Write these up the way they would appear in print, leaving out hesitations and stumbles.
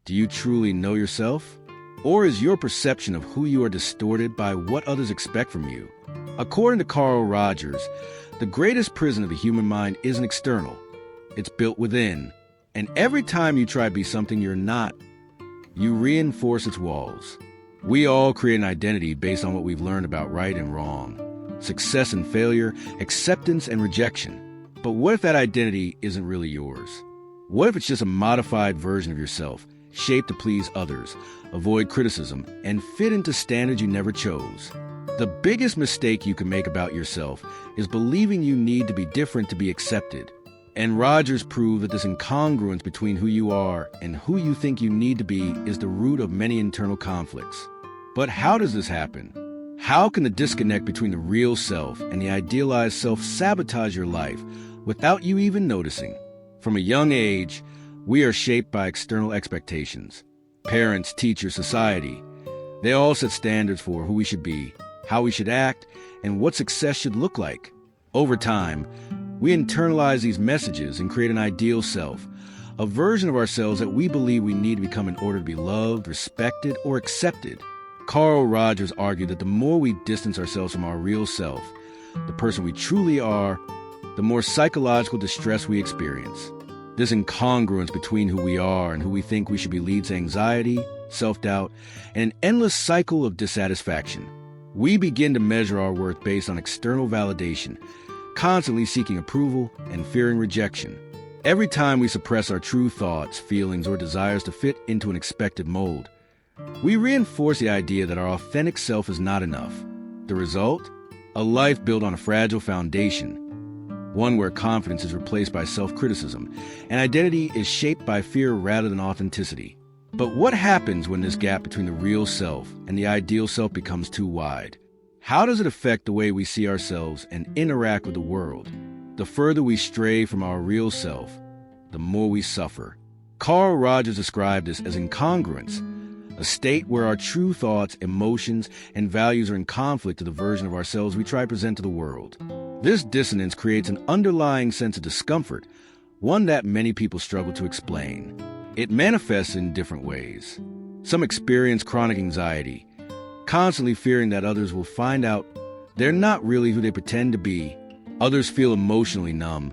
Do you truly know yourself? Or is your perception of who you are distorted by what others expect from you? According to Carl Rogers, the greatest prison of the human mind isn't external. It's built within. And every time you try to be something you're not, you reinforce its walls. We all create an identity based on what we've learned about right and wrong, success and failure, acceptance and rejection. But what if that identity isn't really yours? What if it's just a modified version of yourself, shaped to please others, avoid criticism, and fit into standards you never chose? The biggest mistake you can make about yourself is believing you need to be different to be accepted. And Rogers proved that this incongruence between who you are and who you think you need to be is the root of many internal conflicts. But how does this happen? How can the disconnect between the real self and the idealized self sabotage your life without you even noticing? From a young age, we are shaped by external expectations. Parents, teachers, society. They all set standards for who we should be, how we should act, and what success should look like. Over time, we internalize these messages and create an ideal self, a version of ourselves that we believe we need to become in order to be loved, respected, or accepted. Carl Rogers argued that the more we distance ourselves from our real self, the person we truly are, the more psychological distress we experience. This incongruence between who we are and who we think we should be leads to anxiety, self-doubt, and an endless cycle of dissatisfaction. We begin to measure our worth based on external validation, constantly seeking approval and fearing rejection. Every time we suppress our true thoughts, feelings, or desires to fit into an expected mold, we reinforce the idea that our authentic self is not enough. The result? A life built on a fragile foundation, one where confidence is replaced by self-criticism, and identity is shaped by fear rather than authenticity. But what happens when this gap between the real self and the ideal self becomes too wide? How does it affect the way we see ourselves and interact with the world? The further we stray from our real self, the more we suffer. Carl Rogers described this as incongruence, a state where our true thoughts, emotions, and values are in conflict to the version of ourselves we try to present to the world. This dissonance creates an underlying sense of discomfort, one that many people struggle to explain. It manifests in different ways. Some experience chronic anxiety, constantly fearing that others will find out they're not really who they pretend to be. Others feel emotionally numb,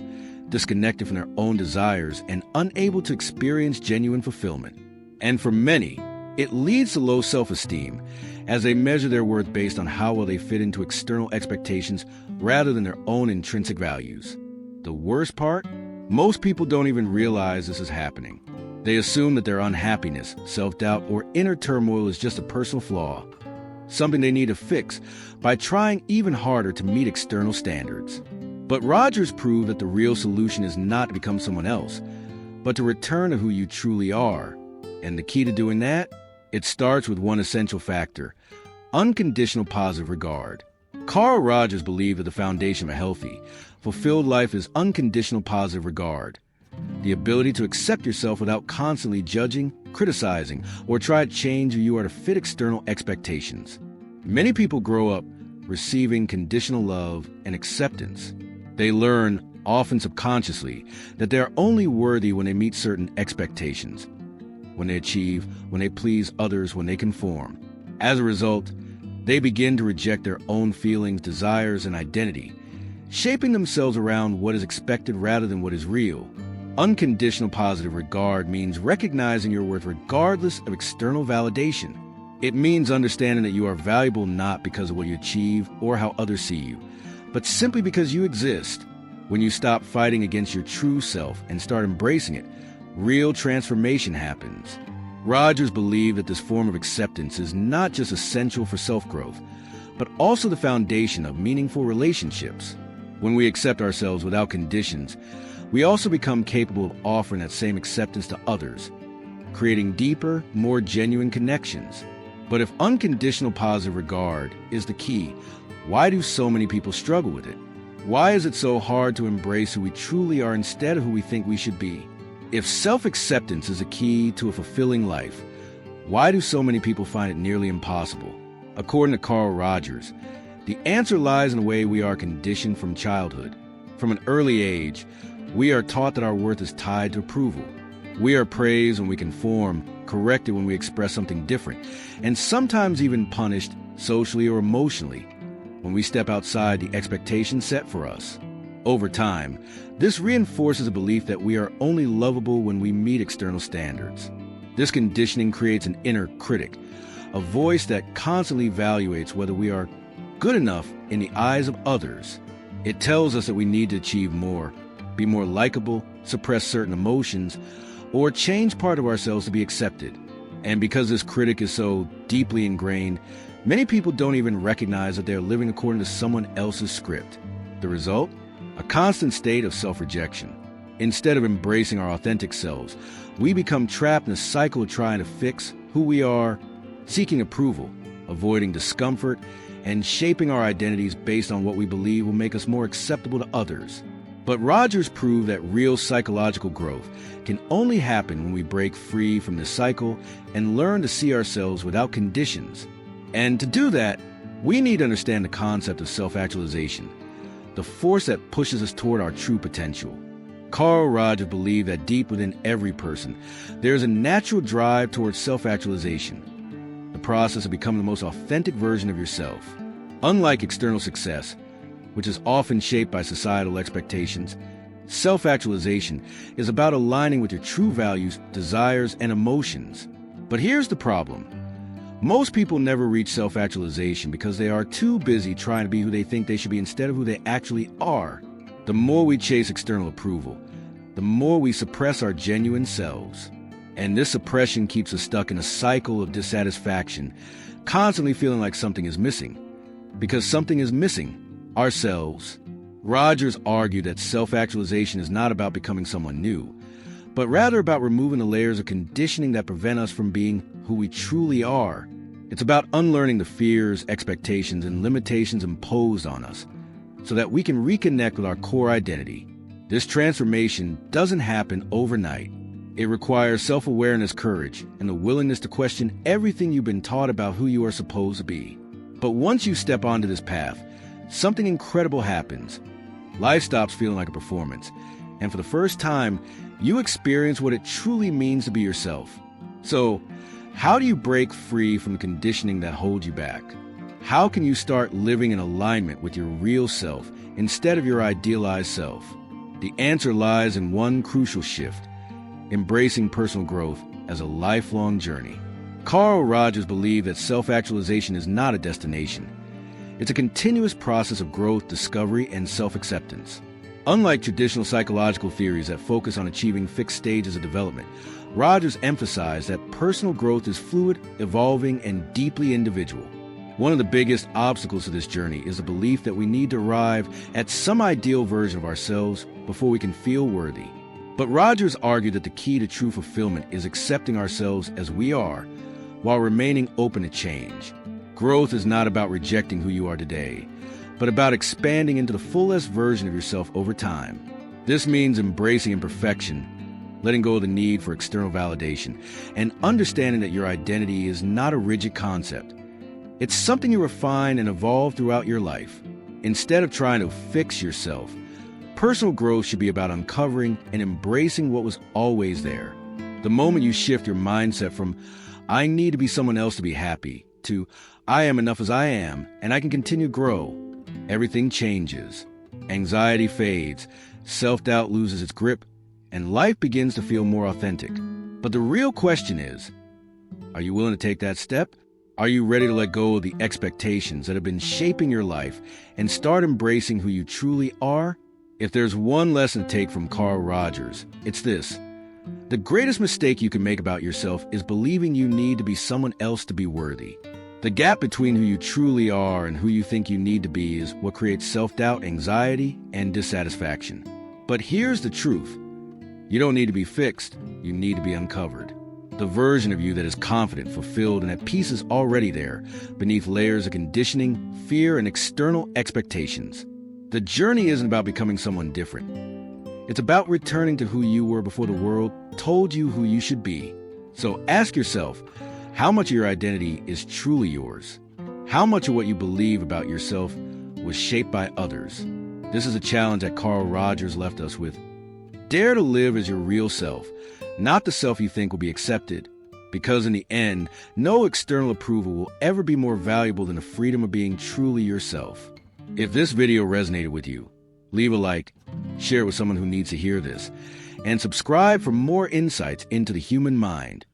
disconnected from their own desires, and unable to experience genuine fulfillment. And for many, it leads to low self-esteem, as they measure their worth based on how well they fit into external expectations rather than their own intrinsic values. The worst part? Most people don't even realize this is happening. They assume that their unhappiness, self-doubt, or inner turmoil is just a personal flaw, something they need to fix by trying even harder to meet external standards. But Rogers proved that the real solution is not to become someone else, but to return to who you truly are. And the key to doing that? It starts with one essential factor: unconditional positive regard. Carl Rogers believed that the foundation of a healthy, fulfilled life is unconditional positive regard. The ability to accept yourself without constantly judging, criticizing, or try to change who you are to fit external expectations. Many people grow up receiving conditional love and acceptance. They learn, often subconsciously, that they are only worthy when they meet certain expectations, when they achieve, when they please others, when they conform. As a result, they begin to reject their own feelings, desires, and identity, shaping themselves around what is expected rather than what is real. Unconditional positive regard means recognizing your worth regardless of external validation. It means understanding that you are valuable not because of what you achieve or how others see you, but simply because you exist. When you stop fighting against your true self and start embracing it, real transformation happens. Rogers believed that this form of acceptance is not just essential for self-growth, but also the foundation of meaningful relationships. When we accept ourselves without conditions, we also become capable of offering that same acceptance to others, creating deeper, more genuine connections. But if unconditional positive regard is the key, why do so many people struggle with it? Why is it so hard to embrace who we truly are instead of who we think we should be? If self-acceptance is a key to a fulfilling life, why do so many people find it nearly impossible? According to Carl Rogers, the answer lies in the way we are conditioned from childhood. From an early age, we are taught that our worth is tied to approval. We are praised when we conform, corrected when we express something different, and sometimes even punished socially or emotionally when we step outside the expectations set for us. Over time, this reinforces a belief that we are only lovable when we meet external standards. This conditioning creates an inner critic, a voice that constantly evaluates whether we are good enough in the eyes of others. It tells us that we need to achieve more, be more likable, suppress certain emotions, or change part of ourselves to be accepted. And because this critic is so deeply ingrained, many people don't even recognize that they're living according to someone else's script. The result? A constant state of self-rejection. Instead of embracing our authentic selves, we become trapped in a cycle of trying to fix who we are, seeking approval, avoiding discomfort, and shaping our identities based on what we believe will make us more acceptable to others. But Rogers proved that real psychological growth can only happen when we break free from this cycle and learn to see ourselves without conditions. And to do that, we need to understand the concept of self-actualization, the force that pushes us toward our true potential. Carl Rogers believed that deep within every person, there is a natural drive towards self-actualization, the process of becoming the most authentic version of yourself. Unlike external success, which is often shaped by societal expectations, self-actualization is about aligning with your true values, desires, and emotions. But here's the problem. Most people never reach self-actualization because they are too busy trying to be who they think they should be instead of who they actually are. The more we chase external approval, the more we suppress our genuine selves. And this suppression keeps us stuck in a cycle of dissatisfaction, constantly feeling like something is missing. Because something is missing, ourselves. Rogers argued that self-actualization is not about becoming someone new, but rather about removing the layers of conditioning that prevent us from being who we truly are. It's about unlearning the fears, expectations, and limitations imposed on us so that we can reconnect with our core identity. This transformation doesn't happen overnight. It requires self-awareness, courage, and the willingness to question everything you've been taught about who you are supposed to be. But once you step onto this path, something incredible happens. Life stops feeling like a performance, and for the first time, you experience what it truly means to be yourself. So, how do you break free from the conditioning that holds you back? How can you start living in alignment with your real self instead of your idealized self? The answer lies in one crucial shift: embracing personal growth as a lifelong journey. Carl Rogers believed that self-actualization is not a destination. It's a continuous process of growth, discovery, and self-acceptance. Unlike traditional psychological theories that focus on achieving fixed stages of development, Rogers emphasized that personal growth is fluid, evolving, and deeply individual. One of the biggest obstacles to this journey is the belief that we need to arrive at some ideal version of ourselves before we can feel worthy. But Rogers argued that the key to true fulfillment is accepting ourselves as we are, while remaining open to change. Growth is not about rejecting who you are today, but about expanding into the fullest version of yourself over time. This means embracing imperfection, letting go of the need for external validation, and understanding that your identity is not a rigid concept. It's something you refine and evolve throughout your life. Instead of trying to fix yourself, personal growth should be about uncovering and embracing what was always there. The moment you shift your mindset from, "I need to be someone else to be happy," to, "I am enough as I am, and I can continue to grow," everything changes. Anxiety fades, self-doubt loses its grip, and life begins to feel more authentic. But the real question is, are you willing to take that step? Are you ready to let go of the expectations that have been shaping your life and start embracing who you truly are? If there's one lesson to take from Carl Rogers, it's this: the greatest mistake you can make about yourself is believing you need to be someone else to be worthy. The gap between who you truly are and who you think you need to be is what creates self-doubt, anxiety, and dissatisfaction. But here's the truth. You don't need to be fixed. You need to be uncovered. The version of you that is confident, fulfilled, and at peace is already there, beneath layers of conditioning, fear, and external expectations. The journey isn't about becoming someone different. It's about returning to who you were before the world told you who you should be. So ask yourself, how much of your identity is truly yours? How much of what you believe about yourself was shaped by others? This is a challenge that Carl Rogers left us with. Dare to live as your real self, not the self you think will be accepted. Because in the end, no external approval will ever be more valuable than the freedom of being truly yourself. If this video resonated with you, leave a like, share it with someone who needs to hear this, and subscribe for more insights into the human mind.